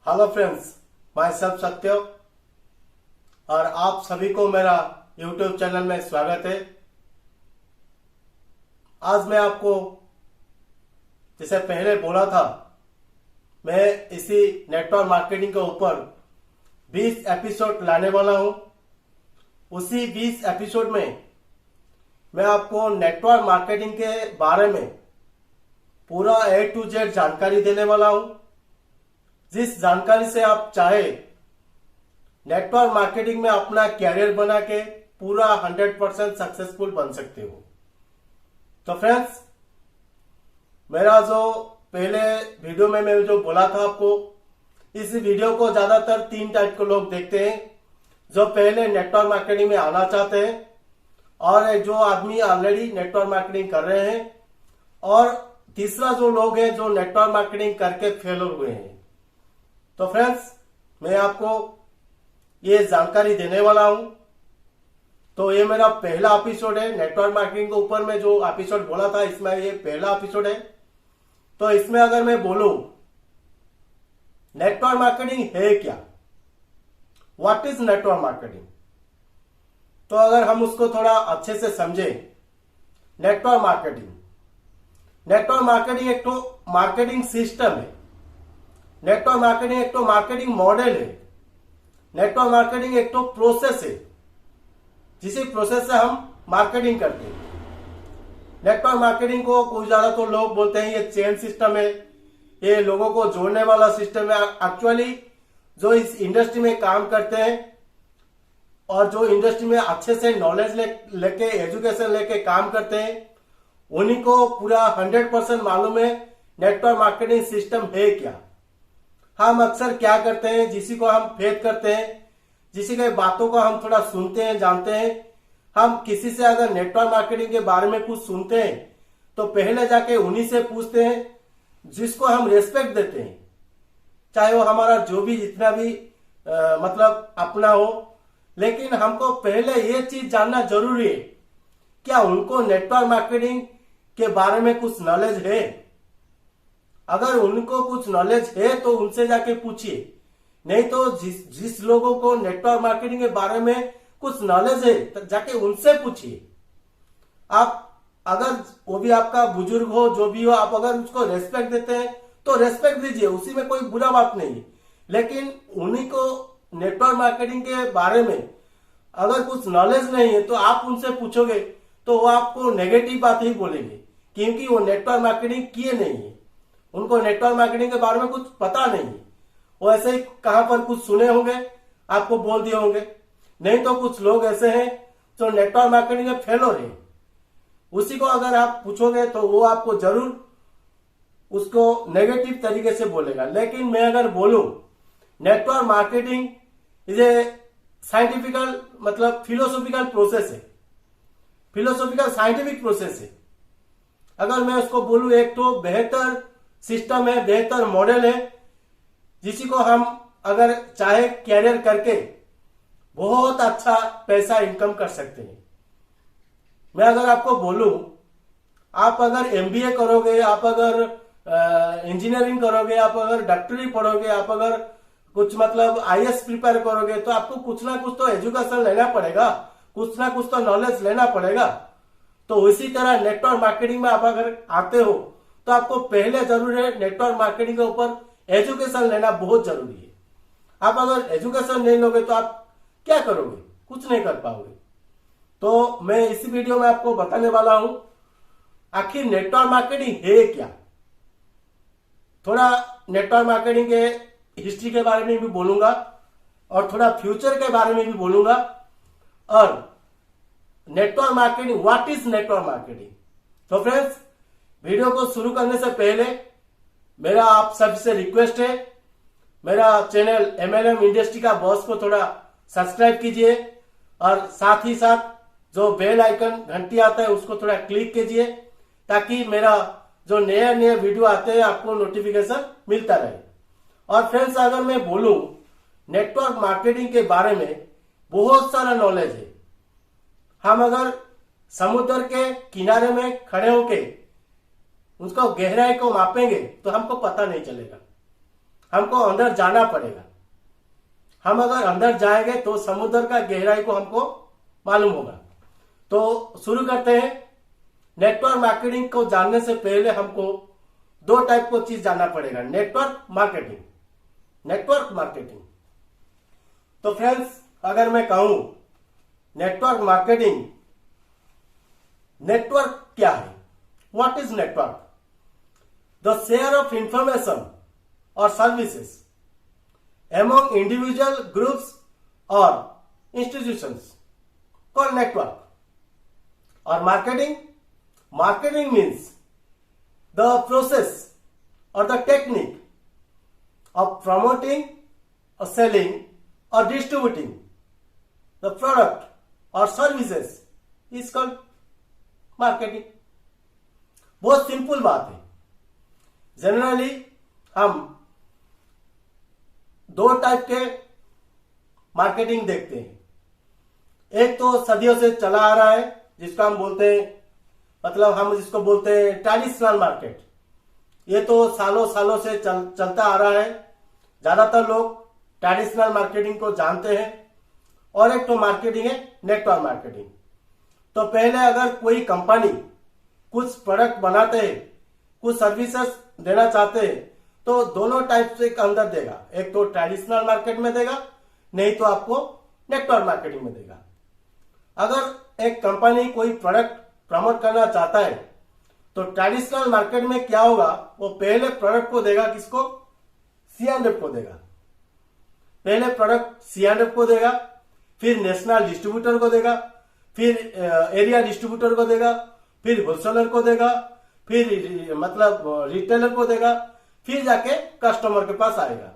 Hello friends, my self सत्य और आप सभी को मेरा यूट्यूब चैनल में स्वागत है। आज मैं आपको जैसे पहले बोला था, मैं इसी नेटवर्क मार्केटिंग के ऊपर 20 एपिसोड लाने वाला हूं। उसी 20 एपिसोड में मैं आपको नेटवर्क मार्केटिंग के बारे में पूरा A to Z जानकारी देने वाला हूं, जिस जानकारी से आप चाहे नेटवर्क मार्केटिंग में अपना कैरियर बना के पूरा 100% सक्सेसफुल बन सकते हो। तो फ्रेंड्स, मेरा जो पहले वीडियो में मैं जो बोला था आपको, इस वीडियो को ज्यादातर 3 टाइप के लोग देखते हैं। जो पहले नेटवर्क मार्केटिंग में आना चाहते हैं, और जो आदमी ऑलरेडी नेटवर्क मार्केटिंग कर रहे हैं, और तीसरा जो लोग हैं जो नेटवर्क मार्केटिंग करके फेल हुए हैं। तो फ्रेंड्स, मैं आपको ये जानकारी देने वाला हूं। तो ये मेरा पहला एपिसोड है नेटवर्क मार्केटिंग के ऊपर। में जो एपिसोड बोला था, इसमें ये पहला एपिसोड है। तो इसमें अगर मैं बोलूं नेटवर्क मार्केटिंग है क्या, व्हाट इज नेटवर्क मार्केटिंग, तो अगर हम उसको थोड़ा अच्छे से समझें, नेटवर्क मार्केटिंग एक तो मार्केटिंग सिस्टम है। नेटवर्क मार्केटिंग एक तो मार्केटिंग मॉडल है। नेटवर्क मार्केटिंग एक तो प्रोसेस है, जिसी प्रोसेस से हम मार्केटिंग करते हैं। नेटवर्क मार्केटिंग को कुछ ज्यादा तो लोग बोलते हैं ये चेन सिस्टम है, ये लोगों को जोड़ने वाला सिस्टम है। एक्चुअली जो इस इंडस्ट्री में काम करते हैं और जो इंडस्ट्री में अच्छे से नॉलेज लेके एजुकेशन लेके काम करते हैं, उन्हीं को पूरा 100% मालूम है नेटवर्क मार्केटिंग सिस्टम है क्या। हम अक्सर क्या करते हैं, जिसी को हम फेथ करते हैं, जिसी के बातों को हम थोड़ा सुनते हैं, जानते हैं। हम किसी से अगर नेटवर्क मार्केटिंग के बारे में कुछ सुनते हैं तो पहले जाके उन्हीं से पूछते हैं जिसको हम रेस्पेक्ट देते हैं, चाहे वो हमारा जो भी जितना भी मतलब अपना हो। लेकिन हमको पहले ये चीज जानना जरूरी है, क्या उनको नेटवर्क मार्केटिंग के बारे में कुछ नॉलेज है। अगर उनको कुछ नॉलेज है तो उनसे जाके पूछिए, नहीं तो जिस लोगों को नेटवर्क मार्केटिंग के बारे में कुछ नॉलेज है तो जाके उनसे पूछिए। आप अगर वो भी आपका बुजुर्ग हो, जो भी हो, आप अगर उसको रेस्पेक्ट देते हैं तो रेस्पेक्ट दीजिए, उसी में कोई बुरा बात नहीं है। लेकिन उन्हीं को नेटवर्क मार्केटिंग के बारे में अगर कुछ नॉलेज नहीं है तो आप उनसे पूछोगे तो वो आपको नेगेटिव बात ही बोलेंगे, क्योंकि वो नेटवर्क मार्केटिंग किए नहीं है, उनको नेटवर्क मार्केटिंग के बारे में कुछ पता नहीं है। वो ऐसे ही कहां पर कुछ सुने होंगे, आपको बोल दिए होंगे। नहीं तो कुछ लोग ऐसे हैं जो नेटवर्क मार्केटिंग में फेल हो रहे हैं, उसी को अगर आप पूछोगे तो वो आपको जरूर उसको नेगेटिव तरीके से बोलेगा। लेकिन मैं अगर बोलूं network marketing is a scientifical मतलब फिलोसॉफिकल प्रोसेस है, फिलोसॉफिकल साइंटिफिक प्रोसेस है। अगर मैं उसको बोलूं एक तो बेहतर सिस्टम है, बेहतर मॉडल है, जिसी को हम अगर चाहे कैरियर करके बहुत अच्छा पैसा इनकम कर सकते हैं। मैं अगर आपको बोलूं, आप अगर MBA करोगे, आप अगर इंजीनियरिंग करोगे, आप अगर डॉक्टरी पढ़ोगे, आप अगर कुछ मतलब IAS प्रिपेयर करोगे, तो आपको कुछ ना कुछ तो एजुकेशन लेना पड़ेगा, कुछ ना कुछ तो नॉलेज लेना पड़ेगा। तो उसी तरह नेटवर्क मार्केटिंग में आप अगर आते हो तो आपको पहले जरूर है नेटवर्क मार्केटिंग के ऊपर एजुकेशन लेना बहुत जरूरी है। आप अगर एजुकेशन नहीं लोगे तो आप क्या करोगे, कुछ नहीं कर पाओगे। तो मैं इस वीडियो में आपको बताने वाला हूं आखिर नेटवर्क मार्केटिंग है क्या। थोड़ा नेटवर्क मार्केटिंग के हिस्ट्री के बारे में भी बोलूंगा और थोड़ा फ्यूचर के बारे में भी बोलूंगा, और network marketing, what is network marketing. तो फ्रेंड्स, वीडियो को शुरू करने से पहले मेरा आप सबसे रिक्वेस्ट है, मेरा चैनल MLM इंडस्ट्री का बॉस को थोड़ा सब्सक्राइब कीजिए, और साथ ही साथ जो बेल आइकन घंटी आता है उसको थोड़ा क्लिक कीजिए, ताकि मेरा जो नए वीडियो आते हैं आपको नोटिफिकेशन मिलता रहे। और फ्रेंड्स, अगर मैं बोलूं नेटवर्क मार्केटिंग के बारे में बहुत सारा नॉलेज है। हम अगर समुद्र के किनारे में खड़े होके उसको गहराई को मापेंगे तो हमको पता नहीं चलेगा। हमको अंदर जाना पड़ेगा। हम अगर अंदर जाएंगे तो समुद्र का गहराई को हमको मालूम होगा। तो शुरू करते हैं। नेटवर्क मार्केटिंग को जानने से पहले हमको दो टाइप को चीज जानना पड़ेगा, नेटवर्क मार्केटिंग। तो फ्रेंड्स, अगर मैं कहूं नेटवर्क मार्केटिंग, नेटवर्क क्या है? What is network? The share of information और services among individual groups or institutions called network. Or marketing means the process or the technique of promoting or selling or distributing the product or services is called marketing. बहुत simple बात है। Generally हम दो type के marketing देखते हैं। एक तो सदियों से चला आ रहा है, जिसको हम बोलते हैं, मतलब हम जिसको बोलते हैं ट्रेडिशनल मार्केट। ये तो सालों सालों से चलता आ रहा है। ज्यादातर लोग ट्रेडिशनल मार्केटिंग को जानते हैं। और एक तो मार्केटिंग है नेटवर्क मार्केटिंग। तो पहले अगर कोई कंपनी कुछ प्रोडक्ट बनाते हैं, कुछ सर्विसेज देना चाहते हैं, तो दोनों टाइप से अंदर देगा। एक तो ट्रेडिशनल मार्केट में देगा, नहीं तो आपको नेटवर्क मार्केटिंग में देगा। अगर एक कंपनी कोई प्रोडक्ट प्रमोट करना चाहता है तो ट्रेडिशनल मार्केट में क्या होगा, वो पहले प्रोडक्ट को देगा, किसको? C&F को देगा। पहले प्रोडक्ट C&F को देगा, फिर नेशनल डिस्ट्रीब्यूटर को देगा, फिर एरिया डिस्ट्रीब्यूटर को देगा, फिर होलसेलर को देगा, फिर मतलब रिटेलर को देगा, फिर जाके कस्टमर के पास आएगा।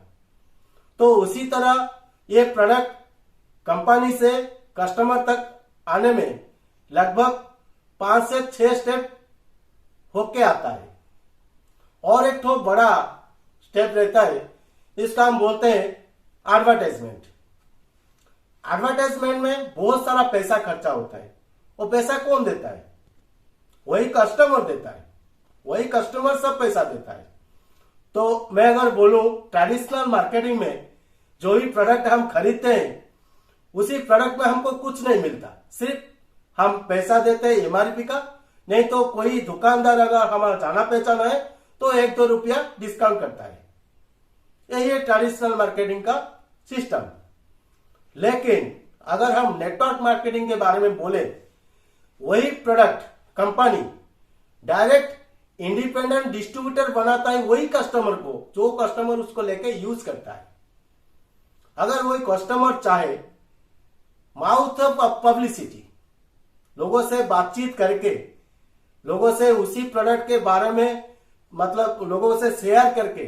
तो उसी तरह ये प्रोडक्ट कंपनी से कस्टमर तक आने में लगभग 5 से 6 स्टेप होके आता है। और एक तो बड़ा स्टेप रहता है, इसका हम बोलते हैं एडवर्टाइजमेंट। एडवर्टाइजमेंट में बहुत सारा पैसा खर्चा होता है। वो पैसा कौन देता है? वही कस्टमर देता है। वही कस्टमर सब पैसा देता है। तो मैं अगर बोलूं ट्रेडिशनल मार्केटिंग में जो भी प्रोडक्ट हम खरीदते हैं, उसी प्रोडक्ट में हमको कुछ नहीं मिलता, सिर्फ हम पैसा देते हैं MRP का। नहीं तो कोई दुकानदार अगर हमारा जाना पहचाना है तो 1-2 रुपया डिस्काउंट करता है। यही है ट्रेडिशनल मार्केटिंग का सिस्टम। लेकिन अगर हम नेटवर्क मार्केटिंग के बारे में बोले, वही product company direct independent distributor बनाता है वही कस्टमर को, जो कस्टमर उसको लेके यूज करता है। अगर वही कस्टमर चाहे माउथ ऑफ पब्लिसिटी, लोगों से बातचीत करके, लोगों से उसी प्रोडक्ट के बारे में मतलब लोगों से शेयर करके,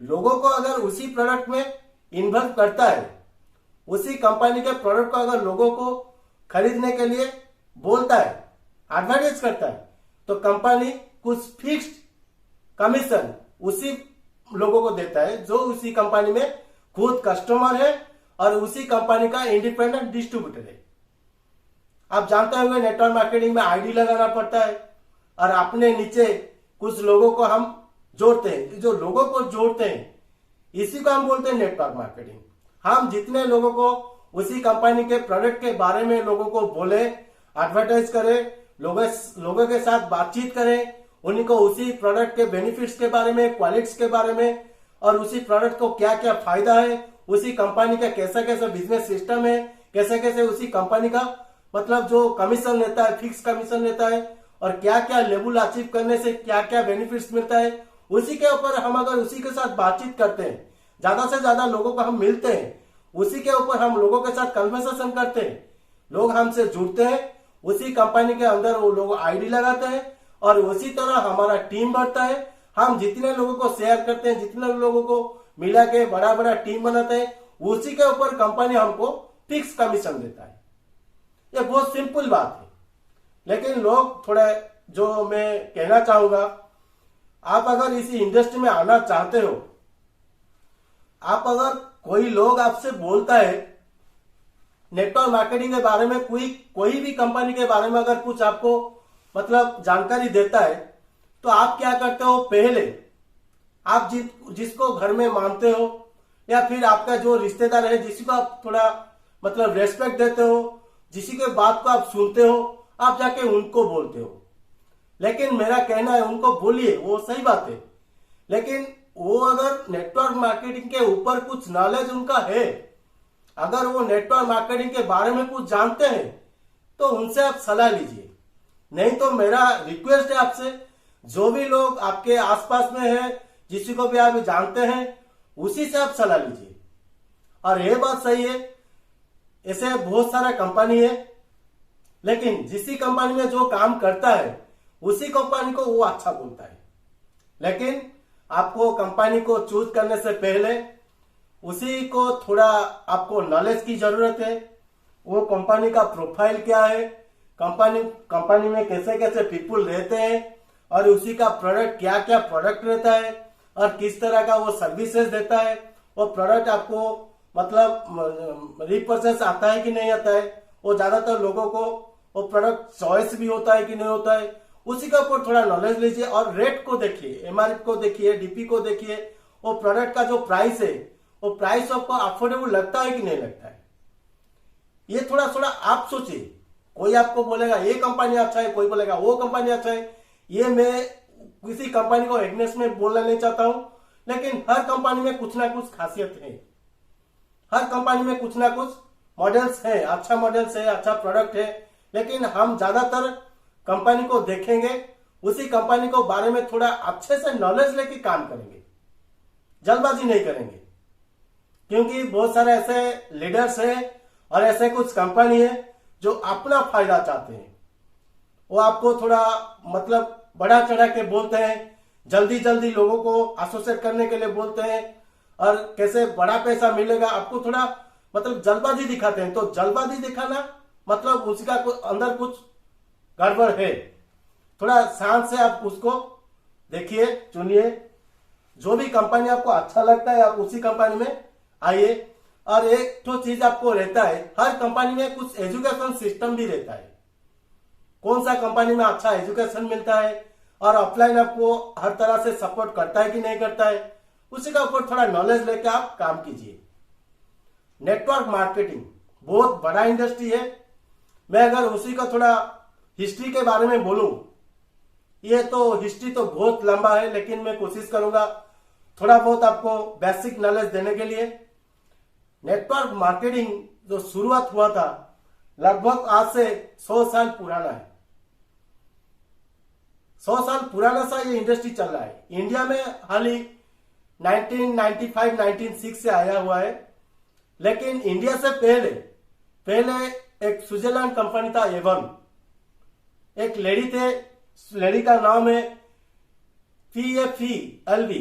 लोगों को अगर उसी प्रोडक्ट में इन्वॉल्व करता है, उसी कंपनी के प्रोडक्ट को अगर लोगों को खरीदने के लिए बोलता है, एडवर्टाइज करता है, तो कंपनी कुछ फिक्स्ड कमीशन उसी लोगों को देता है जो उसी कंपनी में खुद कस्टमर है और उसी कंपनी का इंडिपेंडेंट डिस्ट्रीब्यूटर है। आप जानते होंगे नेटवर्क मार्केटिंग में आईडी लगाना पड़ता है और अपने नीचे कुछ लोगों को हम जोड़ते हैं। जो लोगों को जोड़ते हैं इसी को हम बोलते हैं नेटवर्क मार्केटिंग। हम जितने लोगों को उसी कंपनी के प्रोडक्ट के बारे में लोगों को बोले, एडवर्टाइज करें, लोगों के साथ बातचीत करें, उनको उसी प्रोडक्ट के बेनिफिट्स के बारे में, क्वालिटीज के बारे में और उसी प्रोडक्ट को क्या क्या फायदा है, उसी कंपनी का कैसा कैसा बिजनेस सिस्टम है, कैसे कैसे उसी कंपनी का मतलब जो कमीशन लेता है, फिक्स कमीशन लेता है और क्या क्या लेवल अचीव करने से क्या क्या बेनिफिट्स मिलता है, उसी के ऊपर हम अगर उसी के साथ बातचीत करते हैं, ज्यादा से ज्यादा लोगों को हम मिलते हैं, उसी के ऊपर हम लोगों के साथ कन्वर्सेशन करते हैं, लोग हमसे जुड़ते हैं, उसी कंपनी के अंदर वो लोग आईडी लगाते हैं और उसी तरह हमारा टीम बढ़ता है। हम जितने लोगों को शेयर करते हैं, जितने लोगों को मिला के बड़ा बड़ा टीम बनाते हैं, उसी के ऊपर कंपनी हमको फिक्स कमीशन देता है। ये बहुत सिंपल बात है, लेकिन लोग थोड़े, जो मैं कहना चाहूंगा, आप अगर इसी इंडस्ट्री में आना चाहते हो, आप अगर कोई लोग आपसे बोलता है नेटवर्क मार्केटिंग के बारे में, कोई भी कंपनी के बारे में अगर कुछ आपको मतलब जानकारी देता है, तो आप क्या करते हो, पहले आप जिसको घर में मानते हो, या फिर आपका जो रिश्तेदार है जिसको आप थोड़ा मतलब रेस्पेक्ट देते हो, जिसी के बात को आप सुनते हो, आप जाके उनको बोलते हो। लेकिन मेरा कहना है उनको बोलिए, वो सही बात है, लेकिन वो अगर नेटवर्क मार्केटिंग के ऊपर कुछ नॉलेज उनका है, अगर वो नेटवर्क मार्केटिंग के बारे में कुछ जानते हैं, तो उनसे आप सलाह लीजिए। नहीं तो मेरा रिक्वेस्ट है आपसे, जो भी लोग आपके आसपास में है, जिसी को भी आप जानते हैं, उसी से आप सलाह लीजिए। और ये बात सही है, ऐसे बहुत सारा कंपनी है, लेकिन जिसी कंपनी में जो काम करता है उसी कंपनी को वो अच्छा बोलता है। लेकिन आपको कंपनी को चूज करने से पहले उसी को थोड़ा आपको नॉलेज की जरूरत है। वो कंपनी का प्रोफाइल क्या है, कंपनी में कैसे कैसे पीपुल रहते हैं, और उसी का प्रोडक्ट क्या क्या प्रोडक्ट रहता है, और किस तरह का वो सर्विसेज देता है। वो प्रोडक्ट आपको मतलब रिपर्चेस आता है कि नहीं आता है, वो ज्यादातर लोगों को वो प्रोडक्ट चॉइस भी होता है कि नहीं होता है, उसी का ऊपर थोड़ा नॉलेज लीजिए। और रेट को देखिए, एमआरपी को देखिए, डीपी को देखिए, वो प्रोडक्ट का जो प्राइस है, वो प्राइस आपको अफोर्डेबल लगता है कि नहीं लगता है, ये थोड़ा थोड़ा आप सोचिए। कोई आपको बोलेगा ये कंपनी अच्छा है, कोई बोलेगा वो कंपनी अच्छा है। ये मैं किसी कंपनी को एग्नेस्ट में बोलना नहीं चाहता हूं, लेकिन हर कंपनी में कुछ ना कुछ खासियत है, हर कंपनी में कुछ ना कुछ मॉडल्स है, अच्छा मॉडल्स है, अच्छा प्रोडक्ट है। लेकिन हम ज्यादातर कंपनी को देखेंगे, उसी कंपनी को बारे में थोड़ा अच्छे से नॉलेज लेके काम करेंगे, जल्दबाजी नहीं करेंगे। क्योंकि बहुत सारे ऐसे लीडर्स हैं और ऐसे कुछ कंपनी है जो अपना फायदा चाहते हैं। वो आपको थोड़ा मतलब बढ़ा चढ़ा के बोलते हैं, जल्दी जल्दी लोगों को एसोसिएट करने के लिए बोलते हैं, और कैसे बड़ा पैसा मिलेगा, आपको थोड़ा मतलब जल्दबाजी दिखाते हैं। तो जल्दबाजी दिखाना मतलब उसका अंदर कुछ गड़बड़ है। थोड़ा शांत से आप उसको देखिए, चुनिए, जो भी कंपनी आपको अच्छा लगता है आप उसी कंपनी में आइए। और एक तो चीज आपको रहता है, हर कंपनी में कुछ एजुकेशन सिस्टम भी रहता है। कौन सा कंपनी में अच्छा एजुकेशन मिलता है, और ऑफलाइन आपको हर तरह से सपोर्ट करता है कि नहीं करता है, उसी का ऊपर थोड़ा नॉलेज लेकर आप काम कीजिए। नेटवर्क मार्केटिंग बहुत बड़ा इंडस्ट्री है। मैं अगर उसी का थोड़ा हिस्ट्री के बारे में बोलूं, ये तो हिस्ट्री तो बहुत लंबा है, लेकिन मैं कोशिश करूंगा थोड़ा बहुत आपको बेसिक नॉलेज देने के लिए। नेटवर्क मार्केटिंग जो शुरुआत हुआ था लगभग आज से 100 साल पुराना है। 100 साल पुराना सा ये इंडस्ट्री चल रहा है। इंडिया में हाल ही 1995-1996 से आया हुआ है। लेकिन इंडिया से पहले एक स्विट्जरलैंड कंपनी था एवन, एक लेडी थे, लेडी का नाम है PFELV,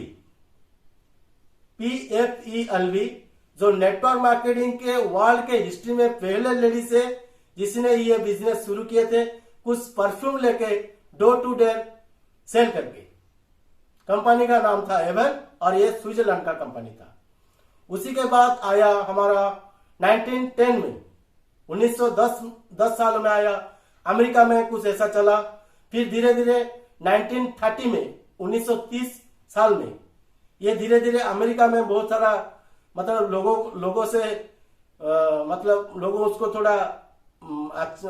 जो नेटवर्क मार्केटिंग के वर्ल्ड के हिस्ट्री में पहले लेडी से जिसने ये बिजनेस शुरू किए थे, कुछ परफ्यूम लेके डोर टू डोर सेल करके। कंपनी का नाम था एवन, और ये स्विट्जरलैंड का कंपनी था। उसी के बाद आया हमारा 1910 में, 1910 साल में आया, अमेरिका में कुछ ऐसा चला। फिर धीरे धीरे 1930 में, 1930 साल में ये धीरे धीरे अमेरिका में बहुत सारा मतलब लोगों से मतलब लोगों उसको थोड़ा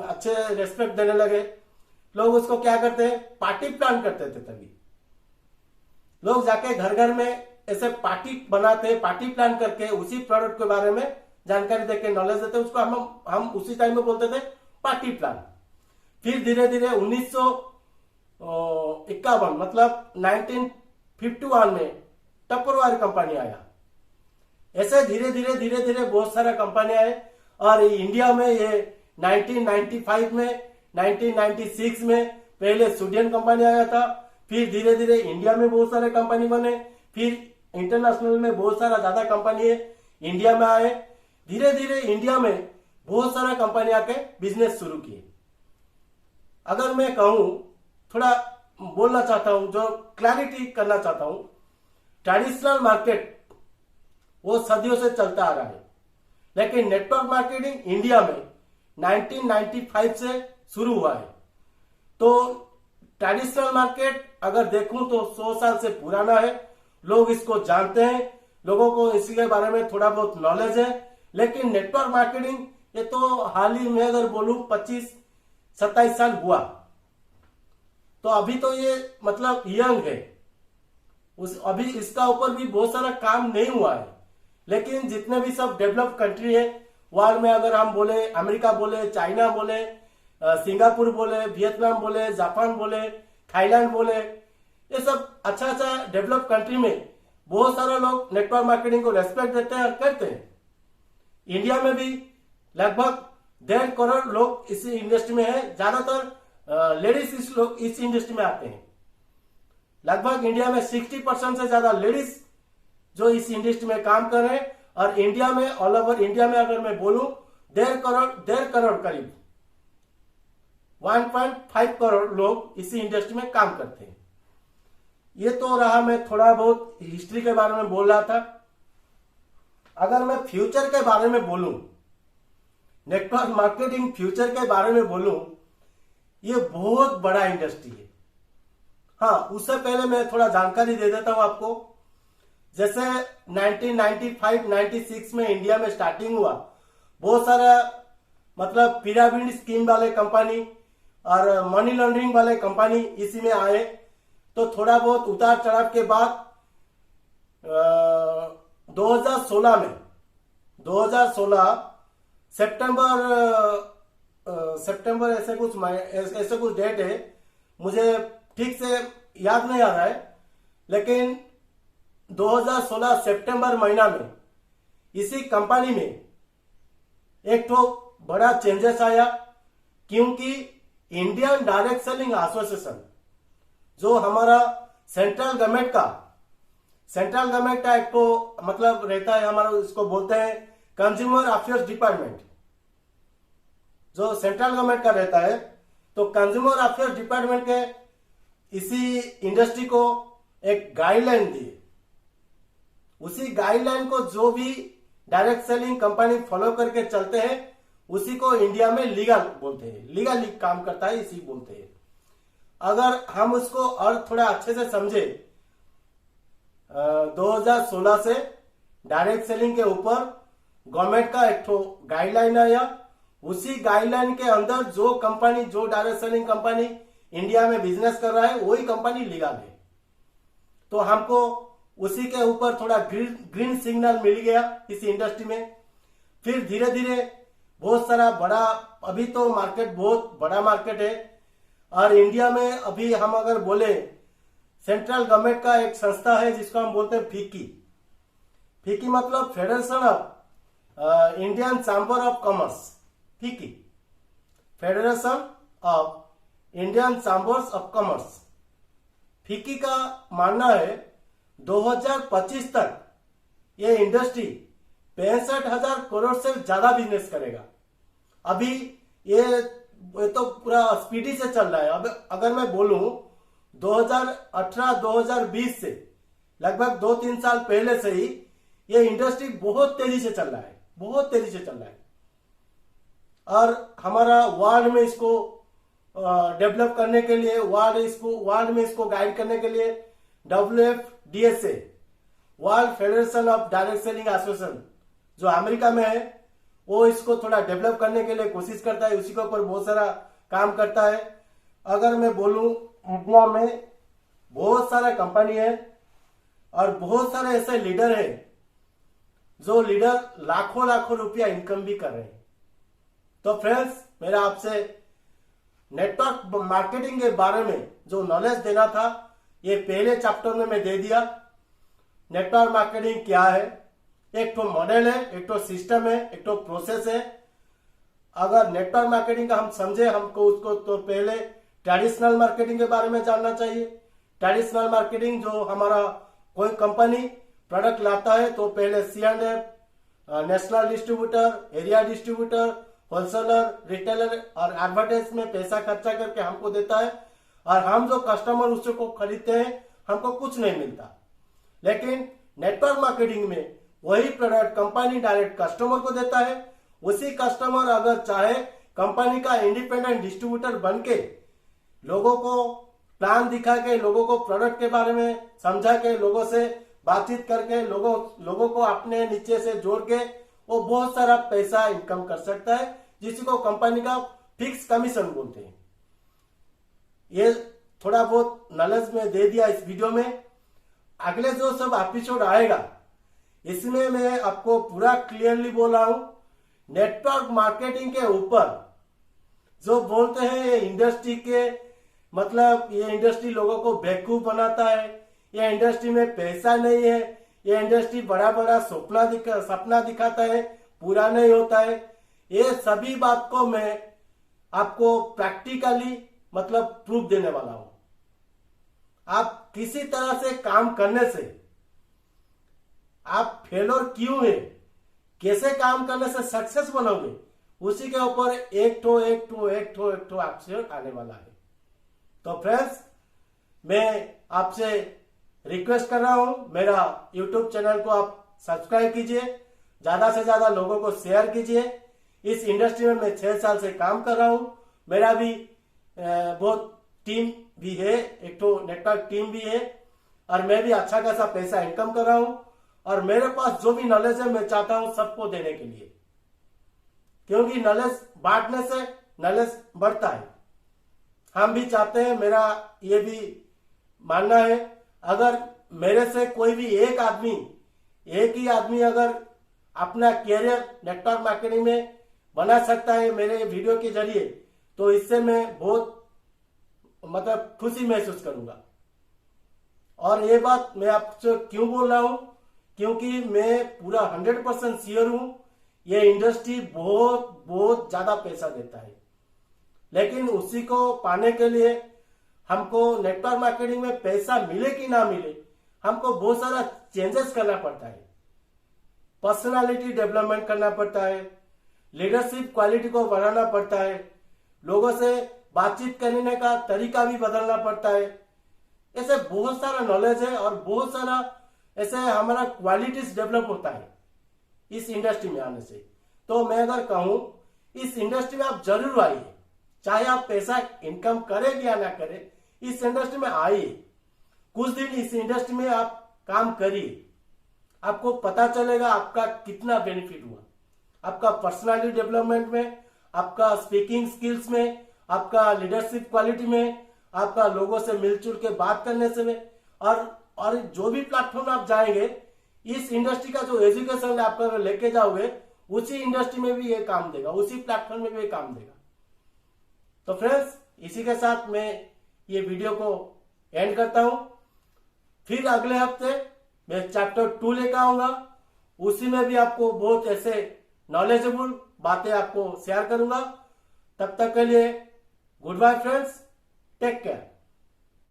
अच्छे रेस्पेक्ट देने लगे। लोग उसको क्या करते हैं, पार्टी प्लान करते थे। तभी लोग जाके घर घर में ऐसे पार्टी बनाते, पार्टी प्लान करके उसी प्रोडक्ट के बारे में जानकारी देके नॉलेज देते, उसको हम उसी टाइम में बोलते थे पार्टी प्लान। फिर धीरे धीरे 1951 मतलब 1951 में टपरवार कंपनी आया। ऐसे धीरे धीरे बहुत सारा कंपनी आए, और इंडिया में ये 1995 में, 1996 में पहले स्वीडन कंपनी आया था। फिर धीरे धीरे इंडिया में बहुत सारे कंपनी बने, फिर इंटरनेशनल में बहुत सारा ज्यादा कंपनी है इंडिया में आए। धीरे धीरे इंडिया में बहुत सारा कंपनी आके बिजनेस शुरू किए। अगर मैं कहूं, थोड़ा बोलना चाहता हूं, जो क्लैरिटी करना चाहता हूं, ट्रेडिशनल मार्केट वो सदियों से चलता आ रहा है, लेकिन नेटवर्क मार्केटिंग इंडिया में 1995 से शुरू हुआ है। तो ट्रेडिशनल मार्केट अगर देखूं तो 100 साल से पुराना है, लोग इसको जानते हैं, लोगों को इसके बारे में थोड़ा बहुत नॉलेज है। लेकिन नेटवर्क मार्केटिंग ये तो हाल ही में अगर बोलूं 25-27 साल हुआ, तो अभी तो ये मतलब यंग है, अभी इसका ऊपर भी बहुत सारा काम नहीं हुआ है। लेकिन जितने भी सब डेवलप कंट्री है वर्ल्ड में, अगर हम बोले अमेरिका बोले, चाइना बोले, सिंगापुर बोले, वियतनाम बोले, जापान बोले, थाईलैंड बोले, ये सब अच्छा अच्छा डेवलप कंट्री में बहुत सारे लोग नेटवर्क मार्केटिंग को रेस्पेक्ट देते हैं और करते हैं। इंडिया में भी लगभग 1.5 करोड़ लोग इस इंडस्ट्री में है, ज्यादातर लेडीज इस इंडस्ट्री में आते हैं। लगभग इंडिया में 60% से ज्यादा लेडीज जो इस इंडस्ट्री में काम कर रहे हैं। और इंडिया में, ऑल ओवर इंडिया में अगर मैं बोलूं 1.5 करोड़ करीब 1.5 करोड़ लोग इसी इंडस्ट्री में काम करते हैं। ये तो रहा, मैं थोड़ा बहुत हिस्ट्री के बारे में बोल रहा था। अगर मैं फ्यूचर के बारे में बोलूं, नेटवर्क मार्केटिंग फ्यूचर के बारे में बोलूं, ये बहुत बड़ा इंडस्ट्री है। हाँ, उससे पहले मैं थोड़ा जानकारी दे देता हूं आपको। जैसे 1995-96 में इंडिया में स्टार्टिंग हुआ, बहुत सारा मतलब पिरामिड स्कीम वाले कंपनी और मनी लॉन्ड्रिंग वाले कंपनी इसी में आए। तो थोड़ा बहुत उतार चढ़ाव के बाद 2016 सितंबर ऐसे कुछ डेट है, मुझे ठीक से याद नहीं आ रहा है, लेकिन 2016 सितंबर महीना में इसी कंपनी में एक तो बड़ा चेंजेस आया, क्योंकि इंडियन डायरेक्ट सेलिंग एसोसिएशन जो हमारा सेंट्रल गवर्नमेंट का एक तो मतलब रहता है, हमारा इसको बोलते हैं कंज्यूमर अफेयर्स डिपार्टमेंट, जो सेंट्रल गवर्नमेंट का रहता है। तो कंज्यूमर अफेयर्स डिपार्टमेंट के इसी इंडस्ट्री को एक गाइडलाइन दी। उसी गाइडलाइन को जो भी डायरेक्ट सेलिंग कंपनी फॉलो करके चलते हैं, उसी को इंडिया में लीगल बोलते हैं, लीगली काम करता है इसी बोलते हैं। अगर हम उसको और थोड़ा अच्छे से समझे, 2016 से डायरेक्ट सेलिंग के ऊपर गवर्नमेंट का एक तो गाइडलाइन आया। उसी गाइडलाइन के अंदर जो कंपनी, जो डायरेक्ट सेलिंग कंपनी इंडिया में बिजनेस कर रहा है, वही कंपनी लीगल है। तो हमको उसी के ऊपर थोड़ा ग्रीन सिग्नल मिल गया इस इंडस्ट्री में। फिर धीरे धीरे बहुत सारा बड़ा, अभी तो मार्केट बहुत बड़ा मार्केट है। और इंडिया में अभी हम अगर बोले, सेंट्रल गवर्नमेंट का एक संस्था है जिसको हम बोलते हैं फीकी मतलब federation of Indian chamber of commerce, FICCI, federation of Indian chambers of commerce. FICCI का मानना है 2025 तक ये इंडस्ट्री 65,000 करोड़ से ज्यादा बिजनेस करेगा। अभी ये तो पूरा स्पीडी से चल रहा है। अब अगर मैं बोलूं 2018-2020 से लगभग 2-3 साल पहले से ही ये इंडस्ट्री बहुत तेजी से चल रहा है, बहुत तेजी से चल रहा है। और हमारा वर्ल्ड में इसको डेवलप करने के लिए, वर्ल्ड में इसको गाइड करने के लिए WFDSA, world federation of direct selling association, जो अमेरिका में है, वो इसको थोड़ा डेवलप करने के लिए कोशिश करता है, उसी के ऊपर बहुत सारा काम करता है। अगर मैं बोलूं, इंडिया में बहुत सारा कंपनी है और बहुत सारे ऐसे लीडर हैं जो लीडर लाखों लाखों रुपया इनकम भी कर रहे हैं। तो फ्रेंड्स, मेरा आपसे नेटवर्क मार्केटिंग के बारे में जो नॉलेज देना था, ये पहले चैप्टर में मैं दे दिया। नेटवर्क मार्केटिंग क्या है, एक तो मॉडल है, एक तो सिस्टम है, एक तो प्रोसेस है। अगर नेटवर्क मार्केटिंग का हम समझे, हमको उसको तो पहले ट्रेडिशनल मार्केटिंग के बारे में जानना चाहिए। ट्रेडिशनल मार्केटिंग जो हमारा कोई कंपनी प्रोडक्ट लाता है तो पहले C&F, national distributor, area distributor, wholesaler, retailer और एडवर्टाइज में पैसा खर्चा करके हमको देता है, और हम जो कस्टमर उसको खरीदते हैं, हमको कुछ नहीं मिलता। लेकिन नेटवर्क मार्केटिंग में वही प्रोडक्ट कंपनी डायरेक्ट कस्टमर को देता है। उसी कस्टमर अगर चाहे कंपनी का इंडिपेंडेंट डिस्ट्रीब्यूटर बन के लोगों को प्लान दिखा के, लोगों को प्रोडक्ट के बारे में समझा के, लोगों से बातचीत करके लोगों को अपने नीचे से जोड़ के वो बहुत सारा पैसा इनकम कर सकता है, जिसी को कंपनी का फिक्स कमीशन बोलते हैं। ये थोड़ा बहुत नॉलेज में दे दिया इस वीडियो में। अगले जो सब एपिसोड आएगा इसमें मैं आपको पूरा क्लियरली बोल रहा हूं, नेटवर्क मार्केटिंग के ऊपर जो बोलते हैं ये इंडस्ट्री के मतलब ये इंडस्ट्री लोगों को बेवकूफ बनाता है, ये इंडस्ट्री में पैसा नहीं है, ये इंडस्ट्री बड़ा बड़ा सपना दिखाता है, पूरा नहीं होता है। ये सभी बात को मैं आपको प्रैक्टिकली मतलब प्रूफ देने वाला हूं। आप किसी तरह से काम करने से आप फेलोर क्यों है, कैसे काम करने से सक्सेस बनोगे, उसी के ऊपर एक ठो एपिसोड आने वाला है। तो फ्रेंड्स, मैं आपसे रिक्वेस्ट कर रहा हूं, मेरा यूट्यूब चैनल को आप सब्सक्राइब कीजिए, ज्यादा से ज्यादा लोगों को शेयर कीजिए। इस इंडस्ट्री में मैं 6 साल से काम कर रहा हूं, मेरा भी बहुत टीम भी है, एक तो नेटवर्क टीम भी है, और मैं भी अच्छा खासा पैसा इनकम कर रहा हूं। और मेरे पास जो भी नॉलेज है मैं चाहता हूं सबको देने के लिए, क्योंकि नॉलेज बांटने से नॉलेज बढ़ता है। हम भी चाहते हैं, मेरा ये भी मानना है, अगर मेरे से कोई भी एक ही आदमी अगर अपना कैरियर नेटवर्क मार्केटिंग में बना सकता है मेरे वीडियो के जरिए, तो इससे मैं बहुत मतलब खुशी महसूस करूंगा। और ये बात मैं आपसे क्यों बोल रहा हूं, क्योंकि मैं पूरा 100% श्योर हूं ये इंडस्ट्री बहुत ज्यादा पैसा देता है, लेकिन उसी को पाने के लिए हमको नेटवर्क मार्केटिंग में पैसा मिले कि ना मिले, हमको बहुत सारा चेंजेस करना पड़ता है, पर्सनालिटी डेवलपमेंट करना पड़ता है, लीडरशिप क्वालिटी को बढ़ाना पड़ता है, लोगों से बातचीत करने का तरीका भी बदलना पड़ता है। ऐसे बहुत सारा नॉलेज है और बहुत सारा ऐसे हमारा क्वालिटीज डेवलप होता है इस इंडस्ट्री में आने से। तो मैं अगर कहूं इस इंडस्ट्री में आप जरूर आइए, चाहे आप पैसा इनकम करें या ना करें, इस इंडस्ट्री में आइए, कुछ दिन इस इंडस्ट्री में आप काम करिए, आपको पता चलेगा आपका कितना बेनिफिट हुआ, आपका पर्सनालिटी डेवलपमेंट में, आपका स्पीकिंग स्किल्स में, आपका लीडरशिप क्वालिटी में, आपका लोगों से मिलजुल के बात करने से में, और जो भी प्लेटफॉर्म आप जाएंगे, इस इंडस्ट्री का जो एजुकेशन आप लेके जाओगे उसी इंडस्ट्री में भी ये काम देगा, उसी प्लेटफॉर्म में भी ये काम देगा। तो फ्रेंड्स, इसी के साथ मैं ये वीडियो को एंड करता हूं। फिर अगले हफ्ते मैं चैप्टर 2 लेकर आऊंगा, उसी में भी आपको बहुत ऐसे नॉलेजेबल बातें आपको शेयर करूंगा। तब तक के लिए good bye friends, take care.